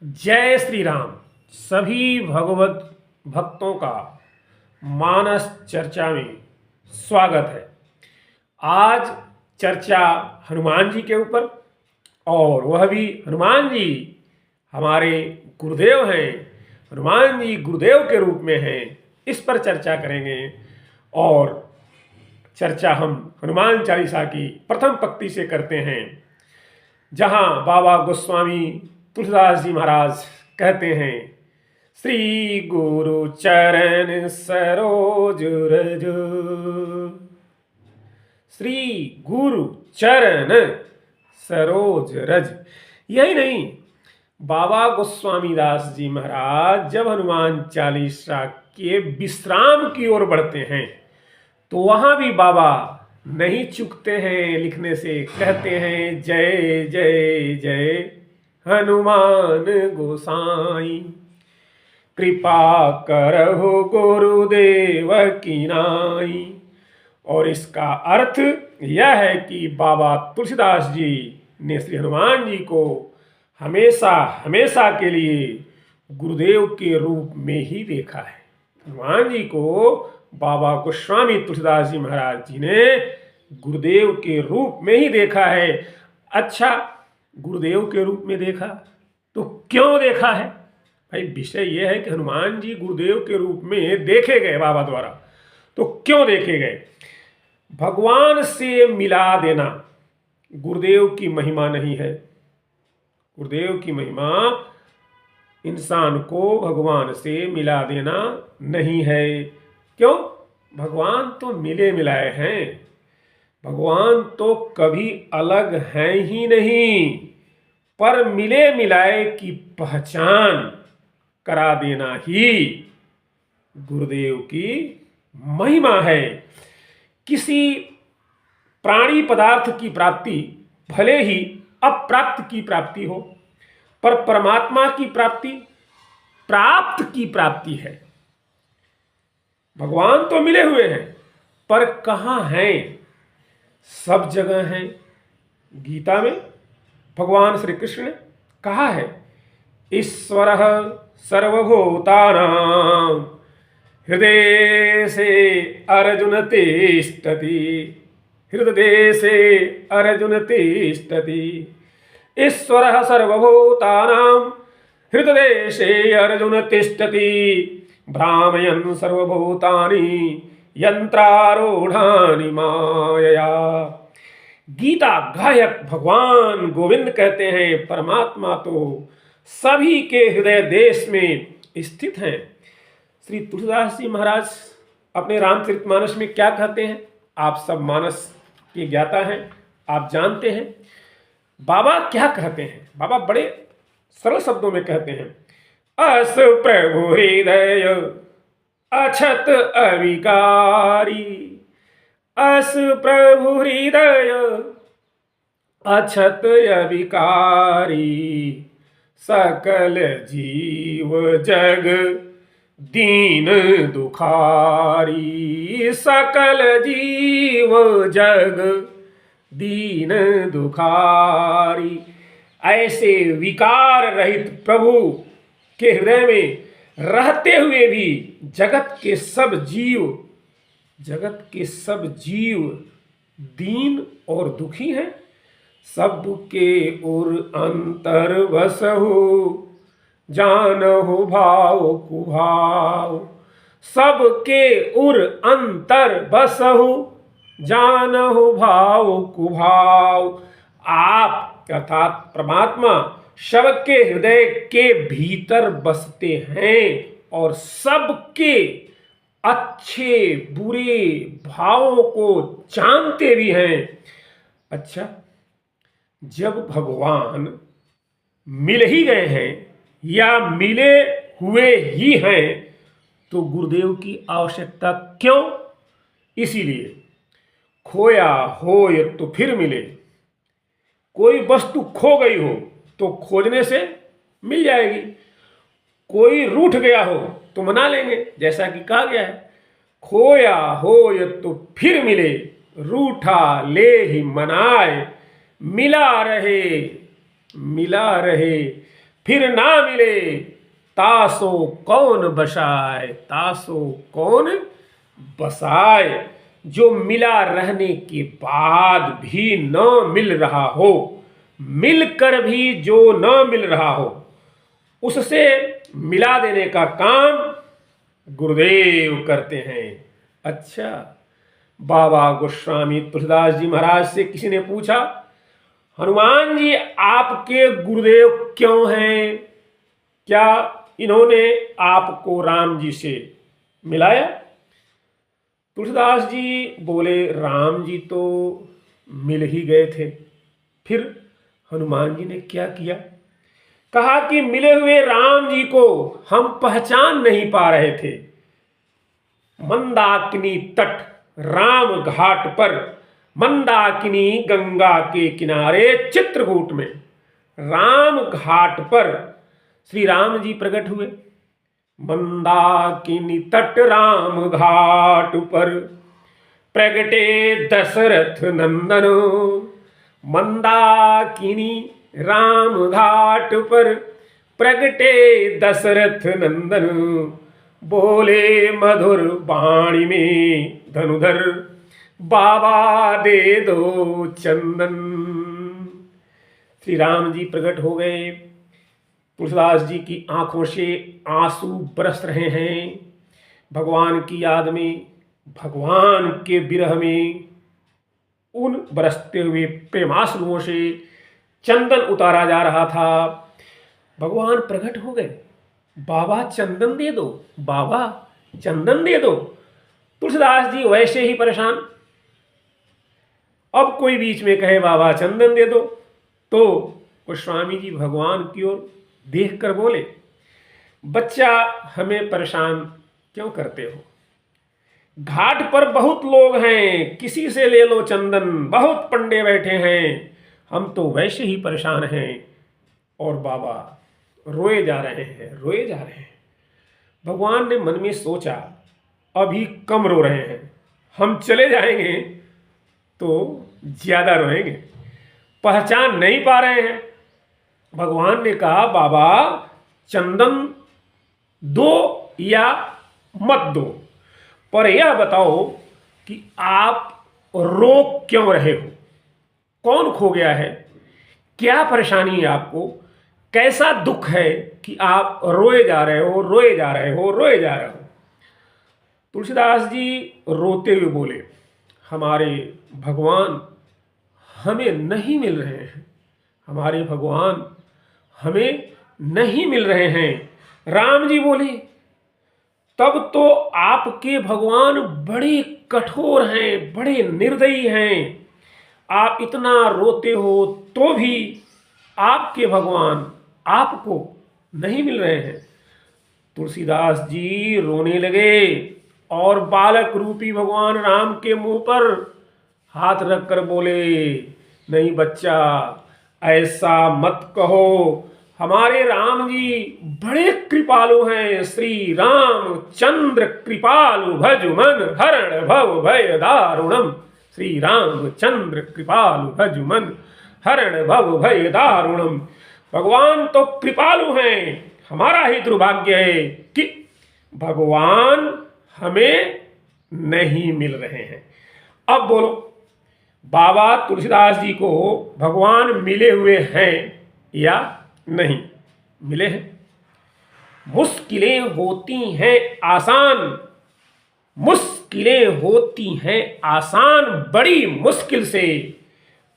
जय श्री राम। सभी भगवत भक्तों का मानस चर्चा में स्वागत है। आज चर्चा हनुमान जी के ऊपर, और वह भी हनुमान जी हमारे गुरुदेव हैं, हनुमान जी गुरुदेव के रूप में हैं, इस पर चर्चा करेंगे। और चर्चा हम हनुमान चालीसा की प्रथम पंक्ति से करते हैं, जहाँ बाबा गोस्वामी तुलसीदास जी महाराज कहते हैं, श्री गुरु चरण सरोज रज। श्री गुरु चरण सरोज रज। यही नहीं, बाबा गोस्वामी दास जी महाराज जब हनुमान चालीसा के विश्राम की ओर बढ़ते हैं तो वहाँ भी बाबा नहीं चूकते हैं लिखने से, कहते हैं, जय जय जय हनुमान गोसाई, कृपा करहु गुरुदेव की नाई। और इसका अर्थ यह है कि बाबा तुलसीदास जी ने श्री हनुमान जी को हमेशा हमेशा के लिए गुरुदेव के रूप में ही देखा है। हनुमान जी को बाबा गोस्वामी तुलसीदास जी महाराज जी ने गुरुदेव के रूप में ही देखा है। अच्छा, गुरुदेव के रूप में देखा तो क्यों देखा है? भाई, विषय यह है कि हनुमान जी गुरुदेव के रूप में देखे गए बाबा द्वारा, तो क्यों देखे गए? भगवान से मिला देना गुरुदेव की महिमा नहीं है। गुरुदेव की महिमा इंसान को भगवान से मिला देना नहीं है। क्यों? भगवान तो मिले मिलाए हैं, भगवान तो कभी अलग हैं ही नहीं, पर मिले मिलाए की पहचान करा देना ही गुरुदेव की महिमा है। किसी प्राणी पदार्थ की प्राप्ति भले ही अप्राप्त की प्राप्ति हो, पर परमात्मा की प्राप्ति प्राप्त की प्राप्ति है। भगवान तो मिले हुए हैं, पर कहाँ हैं? सब जगह हैं। गीता में भगवान श्री कृष्ण ने कहा है, ईश्वरः सर्वभूतानां हृदय से अर्जुन तिष्ठति, हृदय से अर्जुन तिष्ठति। ईश्वरः सर्वभूतानां हृदय से अर्जुन तिष्ठति, भ्रामयन् सर्वभूतानि यंत्रारूढ़ानि मायया। गीता गायक भगवान गोविंद कहते हैं, परमात्मा तो सभी के हृदय देश में स्थित हैं। श्री तुलसीदास जी महाराज अपने रामचरितमानस में क्या कहते हैं? आप सब मानस के ज्ञाता हैं, आप जानते हैं बाबा क्या कहते हैं। बाबा बड़े सरल शब्दों में कहते हैं, अस प्रभु हृदय अछत अविकारी, अस प्रभु हृदय अछत अविकारी, सकल जीव जग दीन दुखारी, सकल जीव जग दीन दुखारी। ऐसे विकार रहित प्रभु के हृदय में रहते हुए भी जगत के सब जीव दीन और दुखी हैं। सबके उर अंतर बसहु, जानहु भाव कुभाव, सबके उर अंतर बसहु, जानहु भाव कुभाव। आप अर्थात परमात्मा सबके हृदय के भीतर बसते हैं और सबके अच्छे बुरे भावों को जानते भी हैं। अच्छा, जब भगवान मिल ही गए हैं या मिले हुए ही हैं तो गुरुदेव की आवश्यकता क्यों? इसीलिए खोया होय तो फिर मिले। कोई वस्तु खो गई हो तो खोजने से मिल जाएगी। कोई रूठ गया हो तो मना लेंगे, जैसा कि कहा गया है, खोया होय तो फिर मिले, रूठा ले ही मनाए, मिला रहे फिर ना मिले तासो कौन बसाए, तासो कौन बसाए। जो मिला रहने के बाद भी न मिल रहा हो, मिलकर भी जो न मिल रहा हो, उससे मिला देने का काम गुरुदेव करते हैं। अच्छा, बाबा गोस्वामी तुलसीदास जी महाराज से किसी ने पूछा, हनुमान जी आपके गुरुदेव क्यों हैं? क्या इन्होंने आपको राम जी से मिलाया? तुलसीदास जी बोले, राम जी तो मिल ही गए थे, फिर हनुमान जी ने क्या किया? कहा कि मिले हुए राम जी को हम पहचान नहीं पा रहे थे। मंदाकिनी तट राम घाट पर, मंदाकिनी गंगा के किनारे चित्रकूट में राम घाट पर श्री राम जी प्रकट हुए। मंदाकिनी तट राम घाट पर प्रगटे दशरथ नंदन। मंदाकिनी राम घाट पर प्रगटे दशरथ नंदन। बोले मधुर वाणी में धनुधर, बाबा दे दो चंदन। श्री राम जी प्रकट हो गए। तुलसीदास जी की आंखों से आंसू बरस रहे हैं। भगवान की याद में, भगवान के विरह में उन बरसते हुए प्रेमाश्रुओं से चंदन उतारा जा रहा था। भगवान प्रकट हो गए। बाबा चंदन दे दो, बाबा चंदन दे दो। तुलसीदास जी वैसे ही परेशान। अब कोई बीच में कहे बाबा चंदन दे दो, तो गोस्वामी जी भगवान की ओर देख कर बोले, बच्चा हमें परेशान क्यों करते हो? घाट पर बहुत लोग हैं, किसी से ले लो चंदन, बहुत पंडे बैठे हैं, हम तो वैसे ही परेशान हैं। और बाबा रोए जा रहे हैं, रोए जा रहे हैं। भगवान ने मन में सोचा, अभी कम रो रहे हैं, हम चले जाएंगे तो ज्यादा रोएंगे, पहचान नहीं पा रहे हैं। भगवान ने कहा, बाबा चंदन दो या मत दो, पर यह बताओ कि आप रो क्यों रहे हो? कौन खो गया है? क्या परेशानी है आपको? कैसा दुख है कि आप रोए जा रहे हो, रोए जा रहे हो, रोए जा रहे हो? तुलसीदास जी रोते हुए बोले, हमारे भगवान हमें नहीं मिल रहे हैं, हमारे भगवान हमें नहीं मिल रहे हैं। राम जी बोले, तब तो आपके भगवान बड़े कठोर हैं, बड़े निर्दयी हैं। आप इतना रोते हो तो भी आपके भगवान आपको नहीं मिल रहे हैं। तुलसीदास जी रोने लगे और बालक रूपी भगवान राम के मुंह पर हाथ रखकर बोले, नहीं बच्चा, ऐसा मत कहो, हमारे राम जी बड़े कृपालु हैं। श्री राम चंद्र कृपालु भजुमन, हरण भव भय दारुणम। श्री राम चंद्र कृपालु भजुमन, हरण भव भय दारुणम। भगवान तो कृपालु हैं, हमारा ही दुर्भाग्य है कि भगवान हमें नहीं मिल रहे हैं। अब बोलो, बाबा तुलसीदास जी को भगवान मिले हुए हैं या नहीं मिले हैं? मुश्किलें होती हैं आसान, मुश्किलें होती हैं आसान, बड़ी मुश्किल से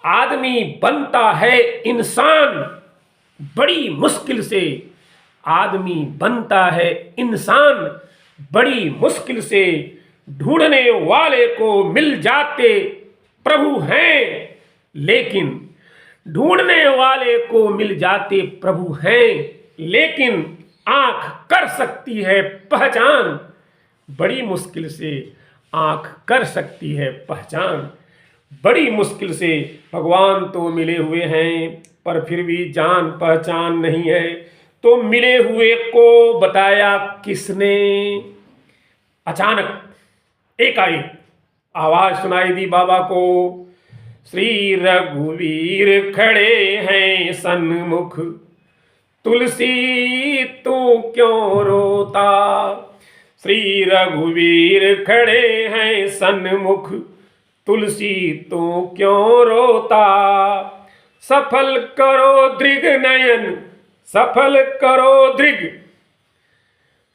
आदमी बनता है इंसान, बड़ी मुश्किल से आदमी बनता है इंसान, बड़ी मुश्किल से ढूंढने वाले को मिल जाते प्रभु हैं, लेकिन ढूंढने वाले को मिल जाते प्रभु हैं, लेकिन आंख कर सकती है पहचान, बड़ी मुश्किल से आंख कर सकती है पहचान। बड़ी मुश्किल से भगवान तो मिले हुए हैं, पर फिर भी जान पहचान नहीं है। तो मिले हुए को बताया किसने? अचानक एकाएक आवाज सुनाई दी बाबा को, श्री रघुवीर खड़े हैं सन्मुख, तुलसी तू क्यों रोता। श्री रघुवीर खड़े हैं सन्मुख, तुलसी तू क्यों रोता। सफल करो दृग नयन, सफल करो दृग,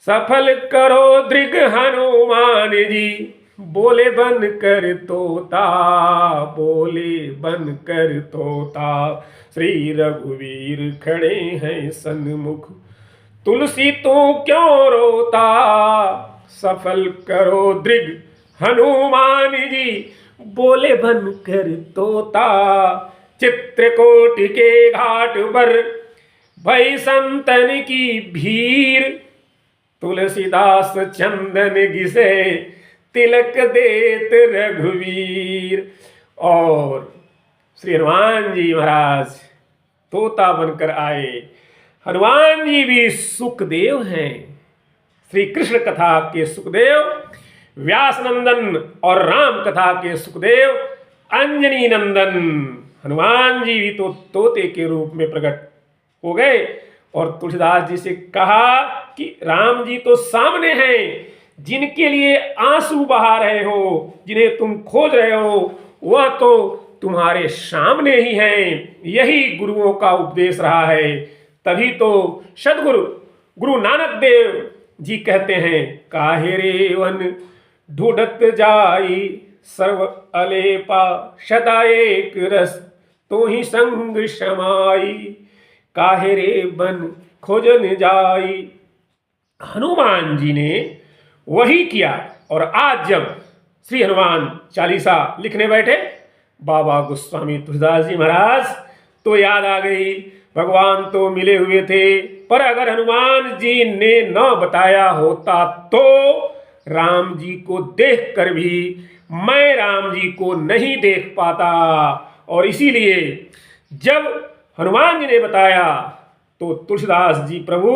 सफल करो दृग हनुमान जी। बोले बन कर तोता, बोले बन कर तोता। श्री रघुवीर खड़े हैं सन्मुख, तुलसी तू क्यों रोता। सफल करो दृग हनुमान जी, बोले बन कर तोता। चित्रकूट के घाट पर भई संतन की भीड़, तुलसीदास चंदन घिसे तिलक देत रघुवीर। और श्री हनुमान जी महाराज तोता बनकर आए। हनुमान जी भी सुखदेव हैं, श्री कृष्ण कथा के सुखदेव, व्यास नंदन और राम कथा के सुखदेव, अंजनी नंदन। हनुमान जी भी तो तोते के रूप में प्रकट हो गए और तुलसीदास जी से कहा कि राम जी तो सामने हैं, जिनके लिए आंसू बहा रहे हो, जिन्हें तुम खोज रहे हो, वह तो तुम्हारे सामने ही हैं। यही गुरुओं का उपदेश रहा है। तभी तो सदगुरु गुरु नानक देव जी कहते हैं, काहे रे वन ढूंढत जाई सर्व अलेपा, सदा एक रस तो ही संग समाई। काहे रे बन खोजन जाई। हनुमान जी ने वही किया। और आज जब श्री हनुमान चालीसा लिखने बैठे बाबा गोस्वामी तुलसीदास जी महाराज, तो याद आ गई भगवान तो मिले हुए थे, पर अगर हनुमान जी ने न बताया होता तो राम जी को देखकर भी मैं राम जी को नहीं देख पाता। और इसीलिए जब हनुमान जी ने बताया तो तुलसीदास जी प्रभु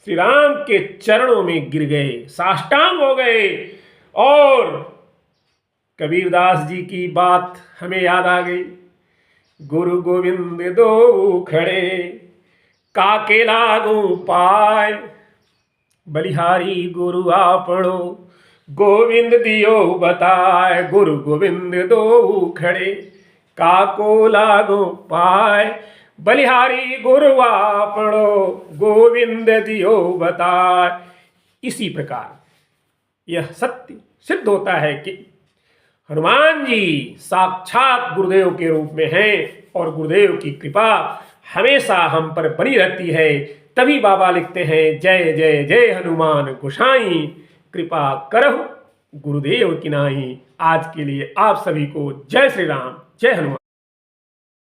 श्री राम के चरणों में गिर गए, साष्टांग हो गए। और कबीरदास जी की बात हमें याद आ गई, गुरु गोविंद दो खड़े काके लागू पाए, बलिहारी गुरु आपणो गोविंद दियो बताए। गुरु गोविंद दो खड़े काको लागू पाए, बलिहारी गुरु आपणो गोविंद दियो बताए। इसी प्रकार यह सत्य सिद्ध होता है कि हनुमान जी साक्षात गुरुदेव के रूप में हैं और गुरुदेव की कृपा हमेशा हम पर बनी रहती है। तभी बाबा लिखते हैं, जय जय जय हनुमान गोसाई, कृपा करहु गुरुदेव की नाई। आज के लिए आप सभी को जय श्री राम, जय हनुमान।